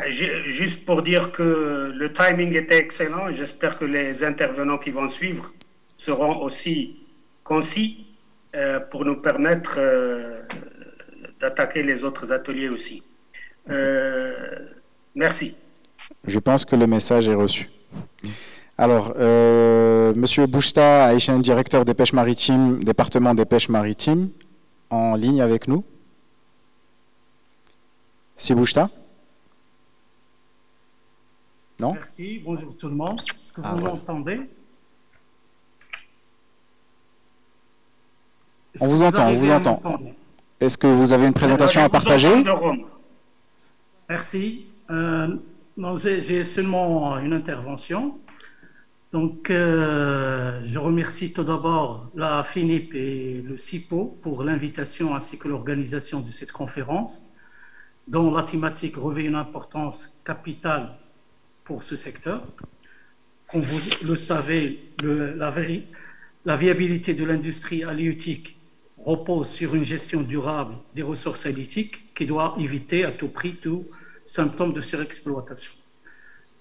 Juste pour dire que le timing était excellent. J'espère que les intervenants qui vont suivre seront aussi concis pour nous permettre d'attaquer les autres ateliers aussi. Merci. Je pense que le message est reçu. Alors, Monsieur Bouchta, Aïchen, directeur des pêches maritimes, département des pêches maritimes, en ligne avec nous. Si Bouchta? Non? Merci, bonjour tout le monde. Est-ce que vous m'entendez? On vous entend, on vous entend. Est-ce que vous avez une présentation à partager? Merci. Non, j'ai seulement une intervention. Donc, je remercie tout d'abord la FINIP et le CIPO pour l'invitation ainsi que l'organisation de cette conférence, dont la thématique revêt une importance capitale pour ce secteur. Comme vous le savez, la viabilité de l'industrie halieutique repose sur une gestion durable des ressources halieutiques qui doit éviter à tout prix tout symptôme de surexploitation.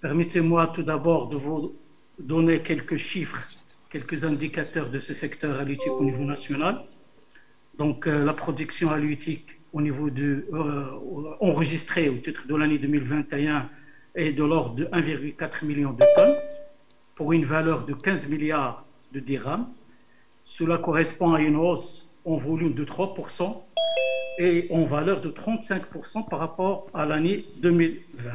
Permettez-moi tout d'abord de vous donner quelques chiffres, quelques indicateurs de ce secteur halieutique au niveau national. Donc, la production halieutique au niveau enregistrée au titre de l'année 2021 est de l'ordre de 1,4 million de tonnes pour une valeur de 15 milliards de dirhams. Cela correspond à une hausse en volume de 3% et en valeur de 35% par rapport à l'année 2020.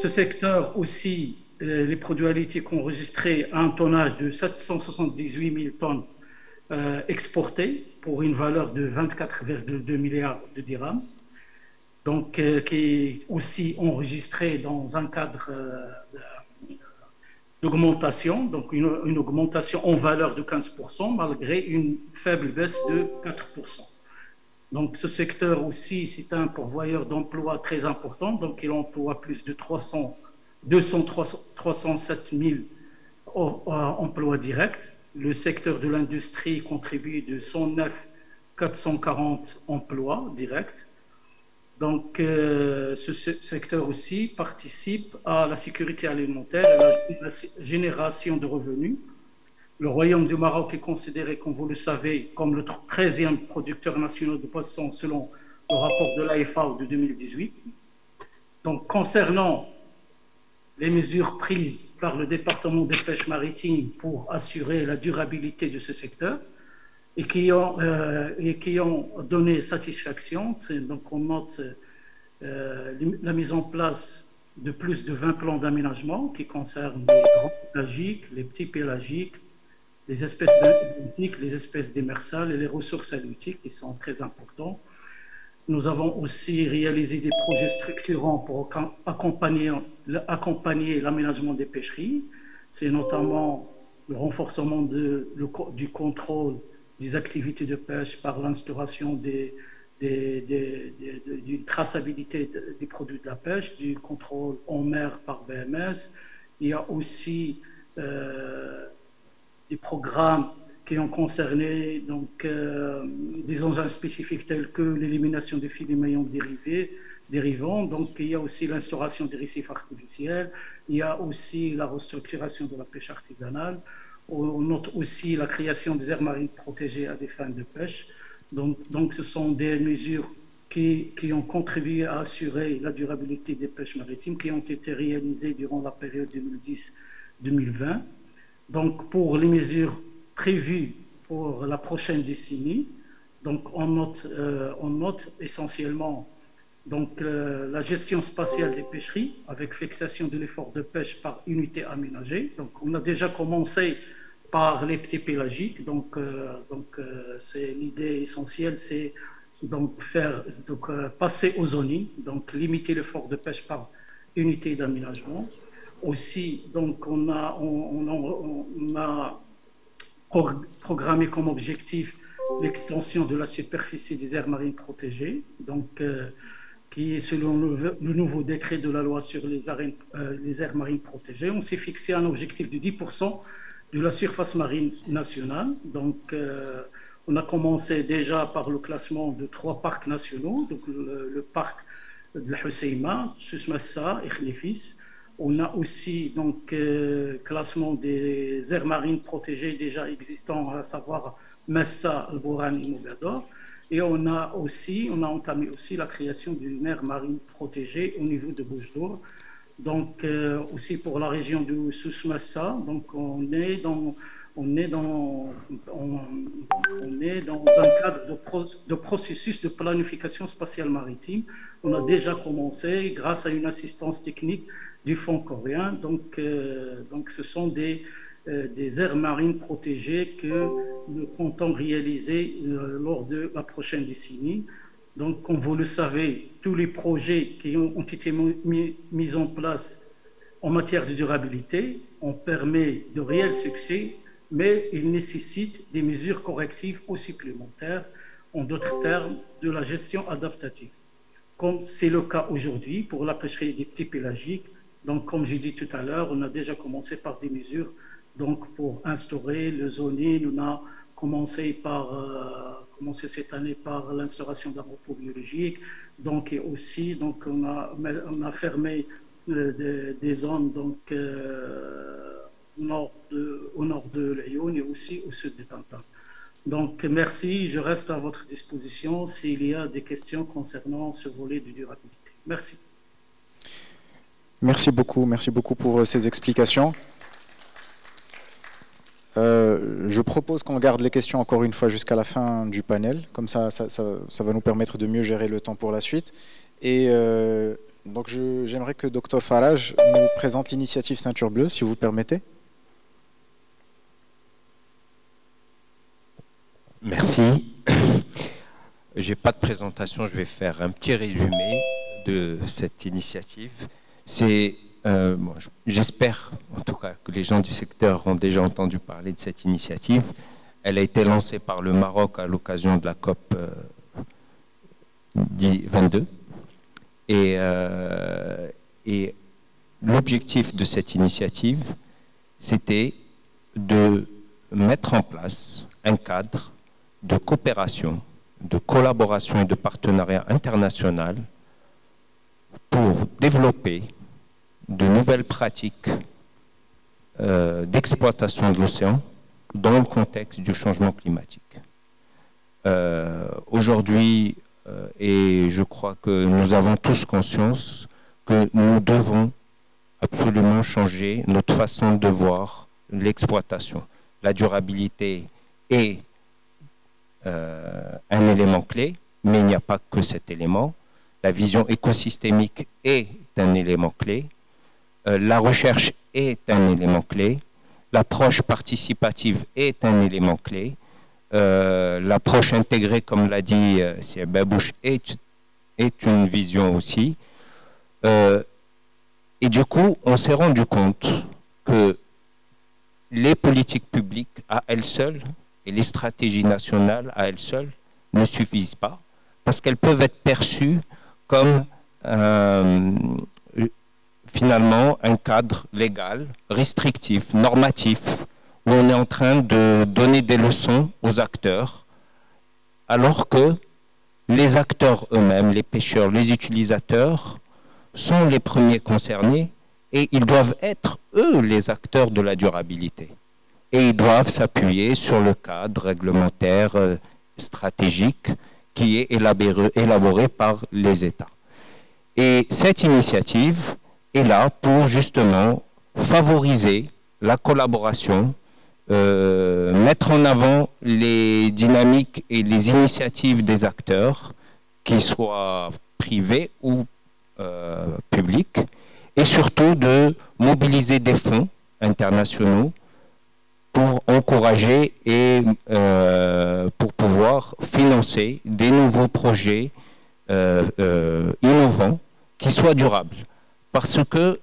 Ce secteur aussi, les produits halieutiques ont enregistré un tonnage de 778 000 tonnes exportées pour une valeur de 24,2 milliards de dirhams, donc qui est aussi enregistré dans un cadre d'augmentation, donc une augmentation en valeur de 15% malgré une faible baisse de 4%. Donc ce secteur aussi, c'est un pourvoyeur d'emplois très important, donc il emploie plus de 307 000 emplois directs. Le secteur de l'industrie contribue de 109 440 emplois directs. Donc, ce secteur aussi participe à la sécurité alimentaire et à la génération de revenus. Le Royaume du Maroc est considéré, comme vous le savez, comme le 13e producteur national de poissons selon le rapport de l'AFAO de 2018. Donc, concernant les mesures prises par le département des pêches maritimes pour assurer la durabilité de ce secteur et qui ont donné satisfaction. Donc, on note la mise en place de plus de 20 plans d'aménagement qui concernent les grands pélagiques, les petits pélagiques, les espèces halieutiques, les espèces démersales et les ressources halieutiques qui sont très importants. Nous avons aussi réalisé des projets structurants pour accompagner l'aménagement des pêcheries. C'est notamment le renforcement du contrôle des activités de pêche par l'instauration d'une traçabilité des produits de la pêche, du contrôle en mer par BMS. Il y a aussi des programmes qui ont concerné donc, des engins spécifiques tels que l'élimination des filets maillons dérivants. Donc, il y a aussi l'instauration des récifs artificiels. Il y a aussi la restructuration de la pêche artisanale. On note aussi la création des aires marines protégées à des fins de pêche. Donc ce sont des mesures qui ont contribué à assurer la durabilité des pêches maritimes, qui ont été réalisées durant la période 2010-2020. Donc, pour les mesures prévues pour la prochaine décennie, donc on note essentiellement donc, la gestion spatiale des pêcheries avec fixation de l'effort de pêche par unité aménagée. Donc, on a déjà commencé par les petits pélagiques. Donc c'est l'idée essentielle, c'est donc passer au zoning, donc limiter l'effort de pêche par unité d'aménagement. Aussi, donc on a programmé comme objectif l'extension de la superficie des aires marines protégées, donc qui est selon le nouveau décret de la loi sur les aires marines protégées. On s'est fixé un objectif de 10% de la surface marine nationale. Donc, on a commencé déjà par le classement de 3 parcs nationaux, donc le parc de la Hoceima, Susmassa et Khlifis. On a aussi donc classement des aires marines protégées déjà existants, à savoir Massa, Al-Bourhan et Mogador. Et on a entamé aussi la création d'une aire marine protégée au niveau de Boujdor. Donc aussi pour la région de Susmassa, donc on est dans un cadre de processus de planification spatiale maritime. On a déjà commencé grâce à une assistance technique du Fonds coréen. Donc ce sont des aires marines protégées que nous comptons réaliser lors de la prochaine décennie. Donc, comme vous le savez, tous les projets qui ont été mis en place en matière de durabilité ont permis de réels succès, mais ils nécessitent des mesures correctives ou supplémentaires, en d'autres termes, de la gestion adaptative. Comme c'est le cas aujourd'hui pour la pêcherie des petits pélagiques. Donc, comme j'ai dit tout à l'heure, on a déjà commencé par des mesures donc, pour instaurer le zoning. On a commencé cette année par l'instauration d'un repos biologique. Donc, et aussi, donc, on a fermé des zones donc, au nord de Lyon et aussi au sud de Tantan. Donc, merci. Je reste à votre disposition s'il y a des questions concernant ce volet de durabilité. Merci. Merci beaucoup pour ces explications. Je propose qu'on garde les questions encore une fois jusqu'à la fin du panel, comme ça va nous permettre de mieux gérer le temps pour la suite. Et donc j'aimerais que Dr Faraj nous présente l'initiative Ceinture Bleue, si vous le permettez. Merci. Je n'ai pas de présentation, je vais faire un petit résumé de cette initiative. Bon, j'espère en tout cas que les gens du secteur ont déjà entendu parler de cette initiative. Elle a été lancée par le Maroc à l'occasion de la COP 22. Et l'objectif de cette initiative, c'était de mettre en place un cadre de coopération, de collaboration et de partenariat international pour développer de nouvelles pratiques d'exploitation de l'océan dans le contexte du changement climatique. Aujourd'hui, et je crois que nous avons tous conscience que nous devons absolument changer notre façon de voir l'exploitation. La durabilité est un élément clé, mais il n'y a pas que cet élément. La vision écosystémique est un élément clé. La recherche est un élément clé. L'approche participative est un élément clé. L'approche intégrée, comme l'a dit Sir Babouche, est une vision aussi. Et du coup, on s'est rendu compte que les politiques publiques à elles seules et les stratégies nationales à elles seules ne suffisent pas, parce qu'elles peuvent être perçues comme finalement un cadre légal, restrictif, normatif, où on est en train de donner des leçons aux acteurs, alors que les acteurs eux-mêmes, les pêcheurs, les utilisateurs, sont les premiers concernés et ils doivent être, eux, les acteurs de la durabilité. Et ils doivent s'appuyer sur le cadre réglementaire stratégique qui est élaboré par les États. Et cette initiative est là pour justement favoriser la collaboration, mettre en avant les dynamiques et les initiatives des acteurs, qu'ils soient privés ou publics, et surtout de mobiliser des fonds internationaux pour encourager et pour pouvoir financer des nouveaux projets innovants qui soient durables. Parce que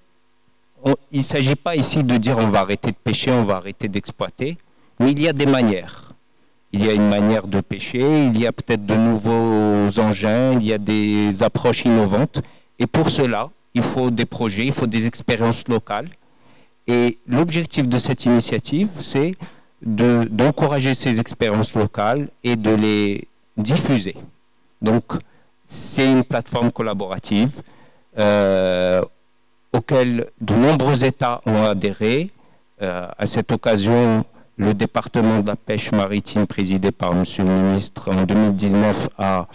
il ne s'agit pas ici de dire on va arrêter de pêcher, on va arrêter d'exploiter, mais il y a des manières. Il y a une manière de pêcher, il y a peut-être de nouveaux engins, il y a des approches innovantes. Et pour cela, il faut des projets, il faut des expériences locales. Et l'objectif de cette initiative, c'est d'encourager ces expériences locales et de les diffuser. Donc, c'est une plateforme collaborative auquel de nombreux États ont adhéré. À cette occasion, le département de la pêche maritime présidé par M. le ministre en 2019 a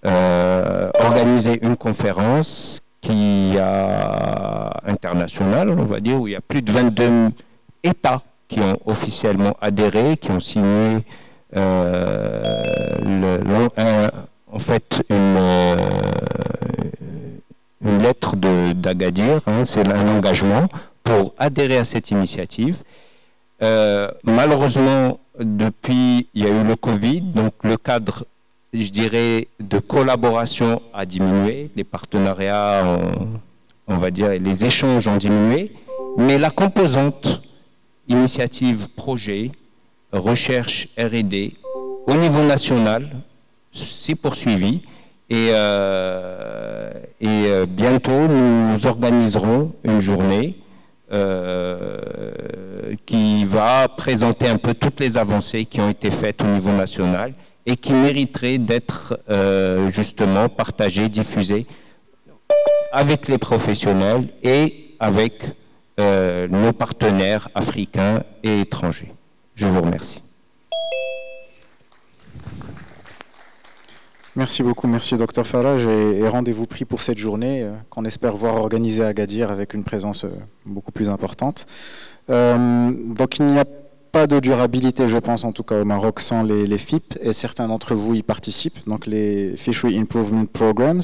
organisé une conférence internationale, on va dire, où il y a plus de 22 États qui ont officiellement adhéré, qui ont signé en fait une lettre d'Agadir, hein, c'est un engagement pour adhérer à cette initiative. Malheureusement, depuis, il y a eu le Covid, donc le cadre, je dirais, de collaboration a diminué, les partenariats, on va dire, et les échanges ont diminué, mais la composante initiative, projet, recherche, R&D, au niveau national, c'est poursuivi, et bientôt nous organiserons une journée qui va présenter un peu toutes les avancées qui ont été faites au niveau national et qui mériteraient d'être justement partagées, diffusées avec les professionnels et avec nos partenaires africains et étrangers. Je vous remercie. Merci beaucoup, merci Dr Faraj, et rendez-vous pris pour cette journée qu'on espère voir organisée à Agadir avec une présence beaucoup plus importante. Donc il n'y a pas de durabilité, je pense, en tout cas au Maroc, sans les FIP, et certains d'entre vous y participent, donc les Fishery Improvement Programs.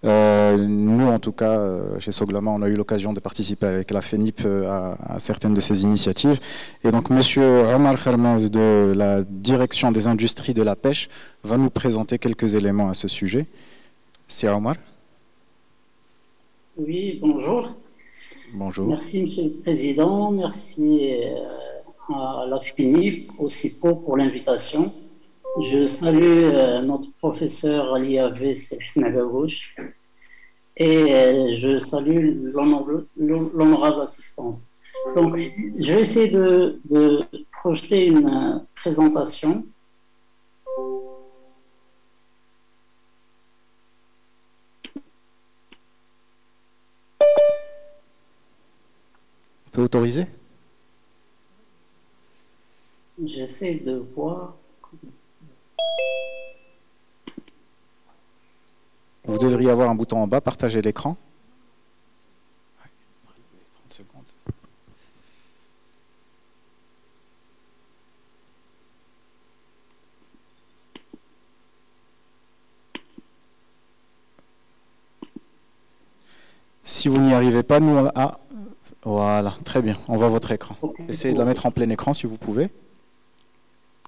Nous, en tout cas, chez Soglama, on a eu l'occasion de participer avec la FENIP à certaines de ces initiatives. Et donc, Monsieur Omar Khermaz de la Direction des industries de la pêche va nous présenter quelques éléments à ce sujet. C'est Omar. Oui, bonjour. Bonjour. Merci, Monsieur le Président. Merci à la FENIP, au CIPO pour l'invitation. Je salue notre professeur Ali Avé Selhsnagagouch et je salue l'honorable assistance. Donc, je vais essayer de projeter une présentation. On peut autoriser? J'essaie de voir. Vous devriez avoir un bouton en bas, partager l'écran. 30 secondes. Si vous n'y arrivez pas, nous... Ah, voilà, très bien, on voit votre écran. Essayez de la mettre en plein écran si vous pouvez.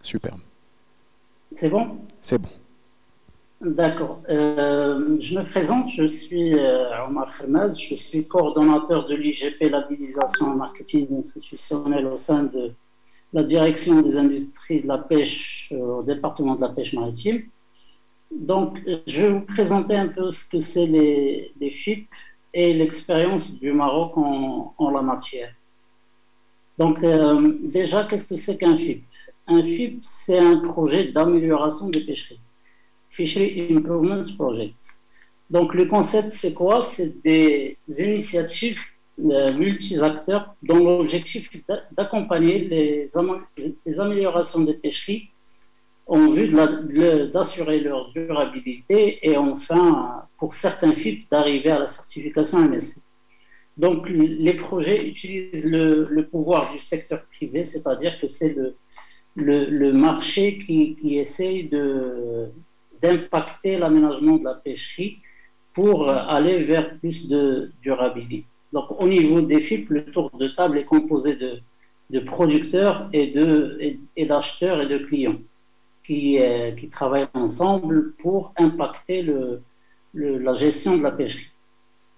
Superbe. C'est bon? C'est bon. D'accord. Je me présente, je suis Omar Khermaz, je suis coordonnateur de l'IGP Labellisation et Marketing Institutionnel au sein de la Direction des industries de la pêche au département de la pêche maritime. Donc, je vais vous présenter un peu ce que c'est les FIP et l'expérience du Maroc en la matière. Donc, déjà, qu'est-ce que c'est qu'un FIP? Un FIP, c'est un projet d'amélioration des pêcheries. Fishery Improvement Project. Donc, le concept, c'est quoi? C'est des initiatives multi-acteurs dont l'objectif est d'accompagner les améliorations des pêcheries en vue d'assurer leur durabilité et enfin, pour certains FIP, d'arriver à la certification MSC. Donc, les projets utilisent le pouvoir du secteur privé, c'est-à-dire que c'est le marché qui essaye d'impacter l'aménagement de la pêcherie pour aller vers plus de durabilité. Donc, au niveau des FIP, le tour de table est composé de producteurs et d'acheteurs et de clients qui travaillent ensemble pour impacter la gestion de la pêcherie.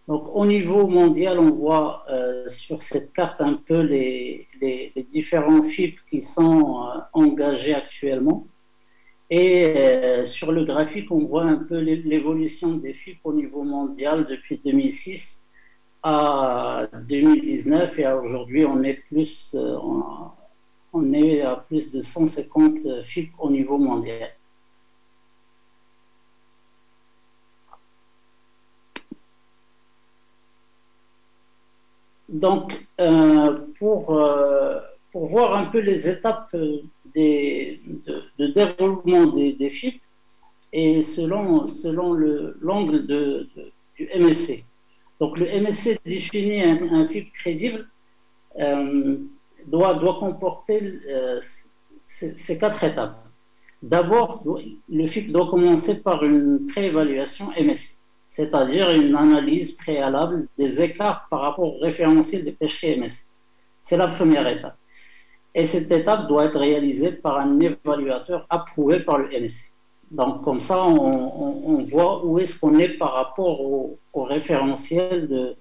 Donc, au niveau mondial, on voit sur cette carte un peu les différents FIP qui sont engagés actuellement. Et sur le graphique, on voit un peu l'évolution des FIP au niveau mondial depuis 2006 à 2019 et aujourd'hui, on est à plus de 150 FIP au niveau mondial. Pour voir un peu les étapes de déroulement des FIP et selon l'angle du MSC. Donc le MSC définit un FIP crédible, doit comporter ces 4 étapes. D'abord, le FIP doit commencer par une préévaluation MSC, c'est-à-dire une analyse préalable des écarts par rapport au référentiel des pêcheries MSC. C'est la première étape. Et cette étape doit être réalisée par un évaluateur approuvé par le MSC. Donc, comme ça, on voit où est-ce qu'on est par rapport au référentiel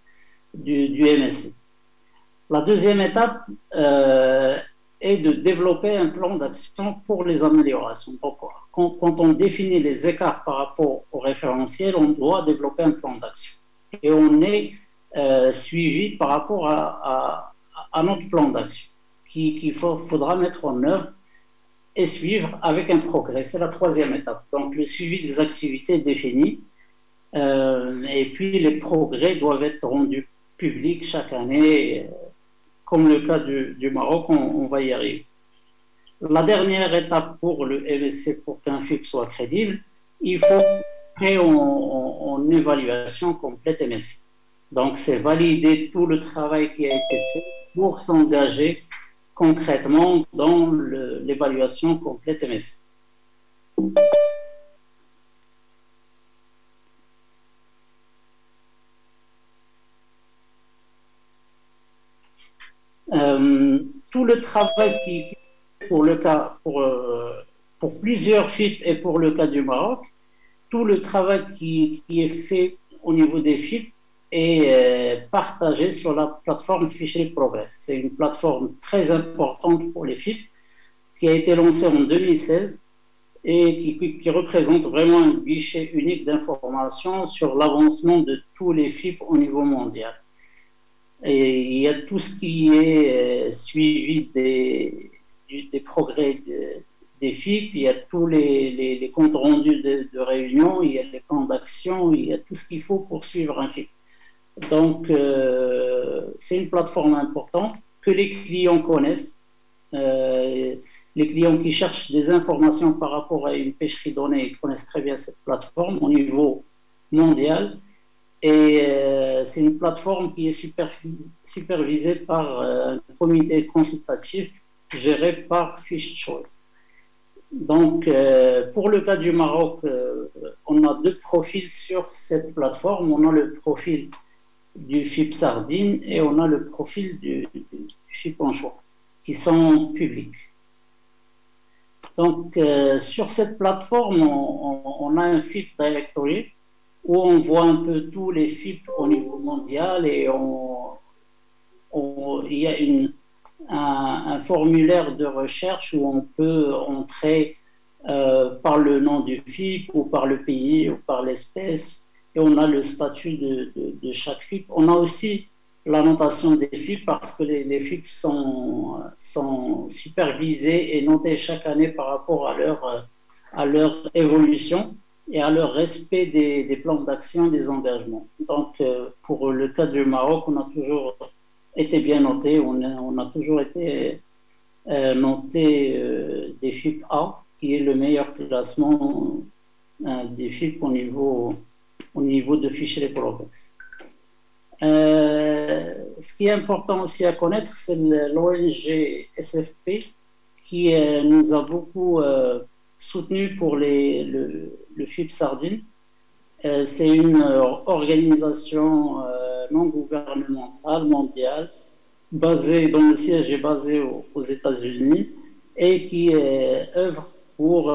du MSC. La deuxième étape est de développer un plan d'action pour les améliorations. Donc, quand on définit les écarts par rapport au référentiel, on doit développer un plan d'action. Et on est suivi par rapport à notre plan d'action qu'il faudra mettre en œuvre et suivre avec un progrès. C'est la troisième étape. Donc, le suivi des activités définies et puis les progrès doivent être rendus publics chaque année, comme le cas du Maroc, on va y arriver. La dernière étape pour le MSC, pour qu'un FIP soit crédible, il faut faire en évaluation complète MSC. Donc, c'est valider tout le travail qui a été fait pour s'engager concrètement dans l'évaluation complète MSC. Tout le travail qui pour plusieurs FIP et pour le cas du Maroc, tout le travail qui est fait au niveau des FIP est partagé sur la plateforme Fishery Progress. C'est une plateforme très importante pour les FIP qui a été lancée en 2016 et qui représente vraiment un guichet unique d'information sur l'avancement de tous les FIP au niveau mondial. Et il y a tout ce qui est suivi des progrès des FIP, il y a tous les comptes rendus de réunions, il y a les plans d'action, il y a tout ce qu'il faut pour suivre un FIP. Donc, c'est une plateforme importante que les clients connaissent. Les clients qui cherchent des informations par rapport à une pêcherie donnée, ils connaissent très bien cette plateforme au niveau mondial. Et c'est une plateforme qui est supervisée par un comité consultatif géré par Fish Choice. Donc, pour le cas du Maroc, on a 2 profils sur cette plateforme. On a le profil du FIP Sardine et on a le profil du FIP Anchois, qui sont publics. Donc, sur cette plateforme, on a un FIP Directory où on voit un peu tous les FIP au niveau mondial et il y a un formulaire de recherche où on peut entrer par le nom du FIP ou par le pays ou par l'espèce et on a le statut de chaque FIP. On a aussi la notation des FIP parce que les FIP sont supervisés et notés chaque année par rapport à leur évolution et à leur respect des plans d'action, des engagements. Donc, pour le cas du Maroc, on a toujours été bien noté, on a toujours été noté des FIP A, qui est le meilleur classement des FIP au niveau de Fishery Progress. Ce qui est important aussi à connaître, c'est l'ONG SFP qui nous a beaucoup soutenu pour le FIP Sardine. C'est une organisation non gouvernementale mondiale dont le siège est basé aux États-Unis et qui œuvre pour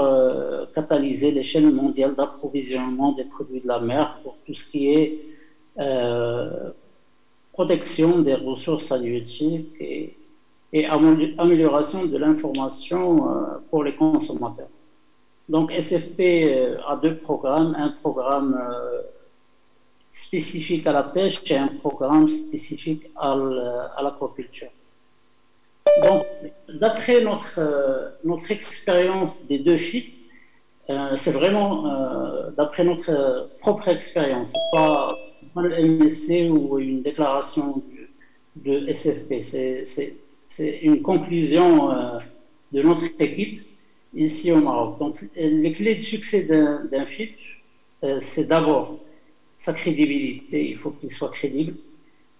catalyser les chaînes mondiales d'approvisionnement des produits de la mer pour tout ce qui est protection des ressources halieutiques et amélioration de l'information pour les consommateurs. Donc SFP a 2 programmes, un programme spécifique à la pêche et un programme spécifique à l'aquaculture. Donc, d'après notre expérience des 2 FIP, c'est vraiment d'après notre propre expérience, c'est pas le MSC ou une déclaration de SFP. C'est une conclusion de notre équipe ici au Maroc. Donc, les clés de succès d'un FIP, c'est d'abord sa crédibilité, il faut qu'il soit crédible.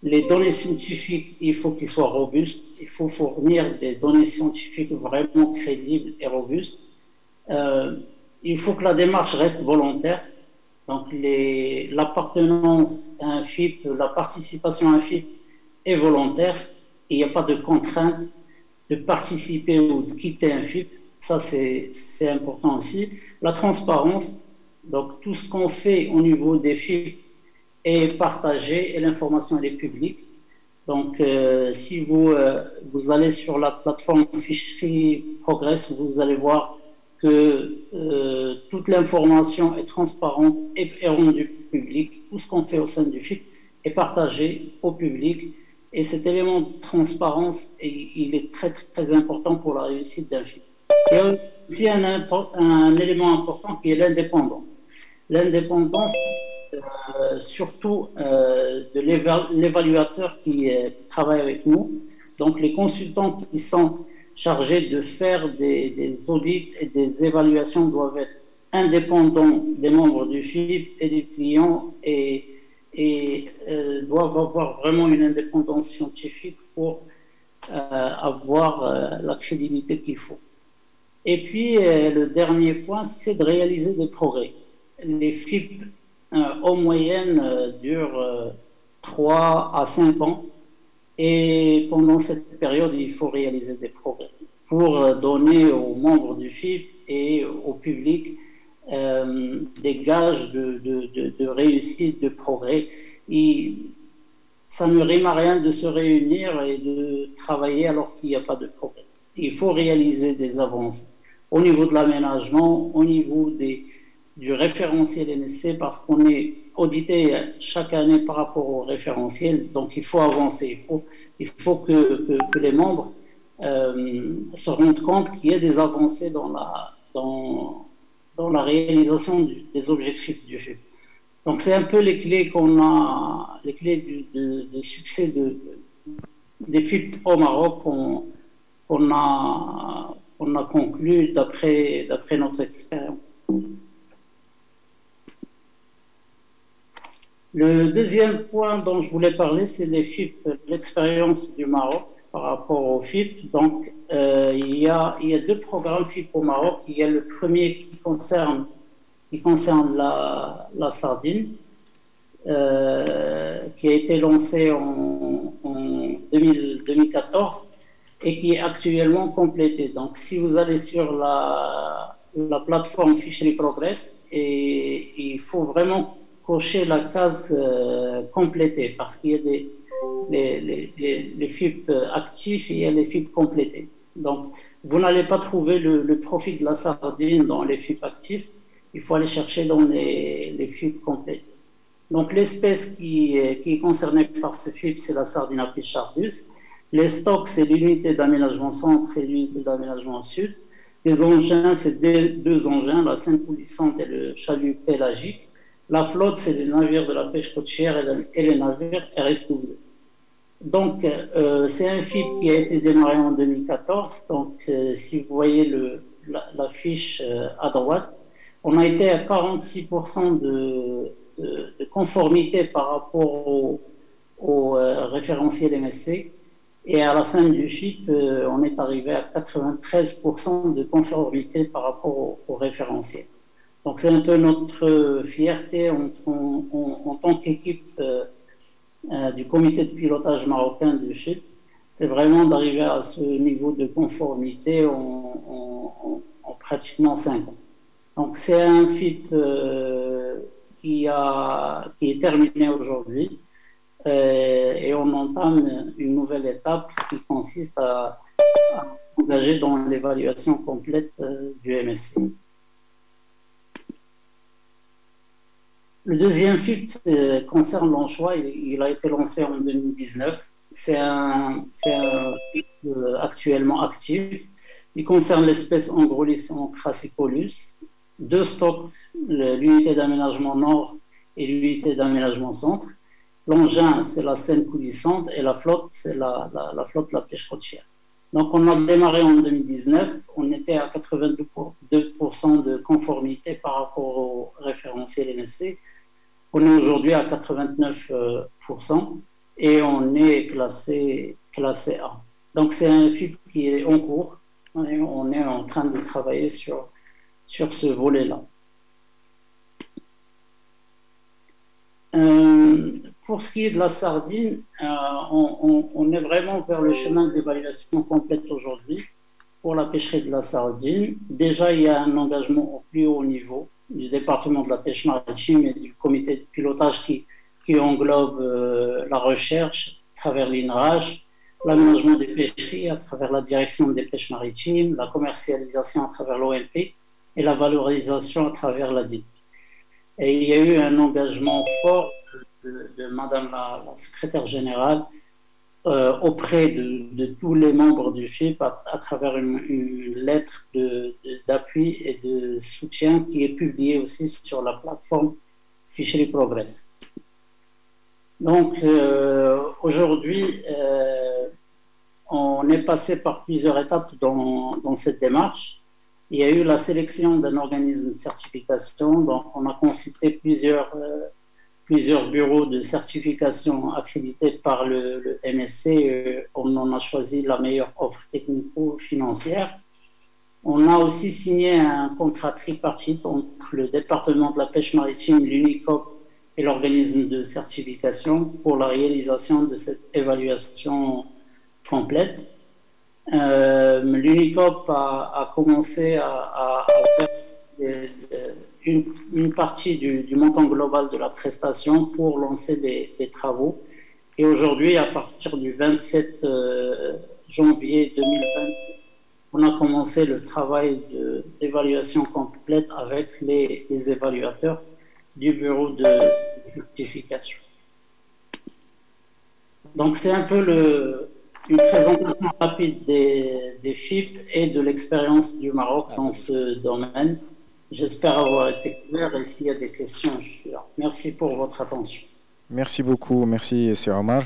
Les données scientifiques, il faut qu'ils soient robustes. Il faut fournir des données scientifiques vraiment crédibles et robustes. Il faut que la démarche reste volontaire. Donc, l'appartenance à un FIP, la participation à un FIP est volontaire. Il n'y a pas de contrainte de participer ou de quitter un FIP. Ça, c'est important aussi. La transparence. Donc, tout ce qu'on fait au niveau des FIP est partagé et l'information est publique. Donc, si vous allez sur la plateforme Ficherie Progress, vous allez voir que toute l'information est transparente et est rendue publique. Tout ce qu'on fait au sein du FIP est partagé au public. Et cet élément de transparence, il est très, très important pour la réussite d'un FIP. Il y a aussi un élément important qui est l'indépendance. L'indépendance, surtout de l'évaluateur qui travaille avec nous. Donc, les consultants qui sont chargés de faire des audits et des évaluations doivent être indépendants des membres du FIP et des clients et doivent avoir vraiment une indépendance scientifique pour avoir la crédibilité qu'il faut. Et puis, le dernier point, c'est de réaliser des progrès. Les FIP, en moyenne, durent 3 à 5 ans. Et pendant cette période, il faut réaliser des progrès pour donner aux membres du FIP et au public des gages de réussite, de progrès. Ça ne rime à rien de se réunir et de travailler alors qu'il n'y a pas de progrès. Il faut réaliser des avancées au niveau de l'aménagement, au niveau du référentiel MSC, parce qu'on est audité chaque année par rapport au référentiel, donc il faut avancer. Il faut que les membres se rendent compte qu'il y a des avancées dans la réalisation des objectifs du FIP. Donc c'est un peu les clés qu'on a, les clés de succès des FIP au Maroc qu'on a conclu d'après notre expérience. Le deuxième point dont je voulais parler, c'est les FIP, l'expérience du Maroc par rapport aux FIP. Donc, il y a 2 programmes FIP au Maroc. Il y a le premier qui concerne la sardine, qui a été lancé en 2014 et qui est actuellement complété. Donc, si vous allez sur la plateforme Ficherie Progress, et il faut vraiment cocher la case complétée, parce qu'il y a les FIP actifs et il y a les FIP complétés. Donc, vous n'allez pas trouver le profil de la sardine dans les FIP actifs, il faut aller chercher dans les FIP complétés. Donc, l'espèce qui est concernée par ce FIP, c'est la sardine Apis chardus. Les stocks, c'est l'unité d'aménagement centre et l'unité d'aménagement sud. Les engins, c'est 2 engins, la Sainte coulissante et le chalut pélagique. La flotte, c'est les navires de la pêche côtière et les navires RSW. Donc, c'est un FIP qui a été démarré en 2014. Donc, si vous voyez la fiche à droite, on a été à 46% de conformité par rapport au référentiel MSC. Et à la fin du FIP, on est arrivé à 93% de conformité par rapport au référentiel. Donc, c'est un peu notre fierté en tant qu'équipe du comité de pilotage marocain du FIP. C'est vraiment d'arriver à ce niveau de conformité en pratiquement 5 ans. Donc, c'est un FIP qui est terminé aujourd'hui. Et on entame une nouvelle étape qui consiste à engager dans l'évaluation complète du MSC. Le deuxième FIP concerne l'anchois, il a été lancé en 2019. C'est un FIP actuellement actif. Il concerne l'espèce Angrolisson crassicolus, 2 stocks, l'unité d'aménagement nord et l'unité d'aménagement centre. L'engin, c'est la Seine coulissante et la flotte, c'est la flotte de la pêche côtière. Donc, on a démarré en 2019, on était à 82% de conformité par rapport au référentiel MSC. On est aujourd'hui à 89% et on est classé A. Donc, c'est un FIP qui est en cours et on est en train de travailler sur ce volet-là. Pour ce qui est de la sardine, on est vraiment vers le chemin d'évaluation complète aujourd'hui pour la pêcherie de la sardine. Déjà, il y a un engagement au plus haut niveau du département de la pêche maritime et du comité de pilotage qui englobe la recherche à travers l'INRAGE, l'aménagement des pêcheries à travers la direction des pêches maritimes, la commercialisation à travers l'ONP et la valorisation à travers la DIP. Et il y a eu un engagement fort de Madame la secrétaire générale auprès de tous les membres du FIP à travers une lettre d'appui et de soutien qui est publiée aussi sur la plateforme Fishery Progress. Donc aujourd'hui, on est passé par plusieurs étapes dans cette démarche. Il y a eu la sélection d'un organisme de certification, donc on a consulté plusieurs bureaux de certification accrédités par le MSC. On en a choisi la meilleure offre technico-financière. On a aussi signé un contrat tripartite entre le département de la pêche maritime, l'UNICOP et l'organisme de certification pour la réalisation de cette évaluation complète. L'UNICOP a commencé à faire une partie du montant global de la prestation pour lancer des travaux. Et aujourd'hui, à partir du 27 janvier 2020, on a commencé le travail d'évaluation complète avec les évaluateurs du bureau de certification. Donc c'est un peu une présentation rapide des FIP et de l'expérience du Maroc dans ce domaine. J'espère avoir été clair et s'il y a des questions, je suis là. Merci pour votre attention. Merci beaucoup, merci, c'est Omar.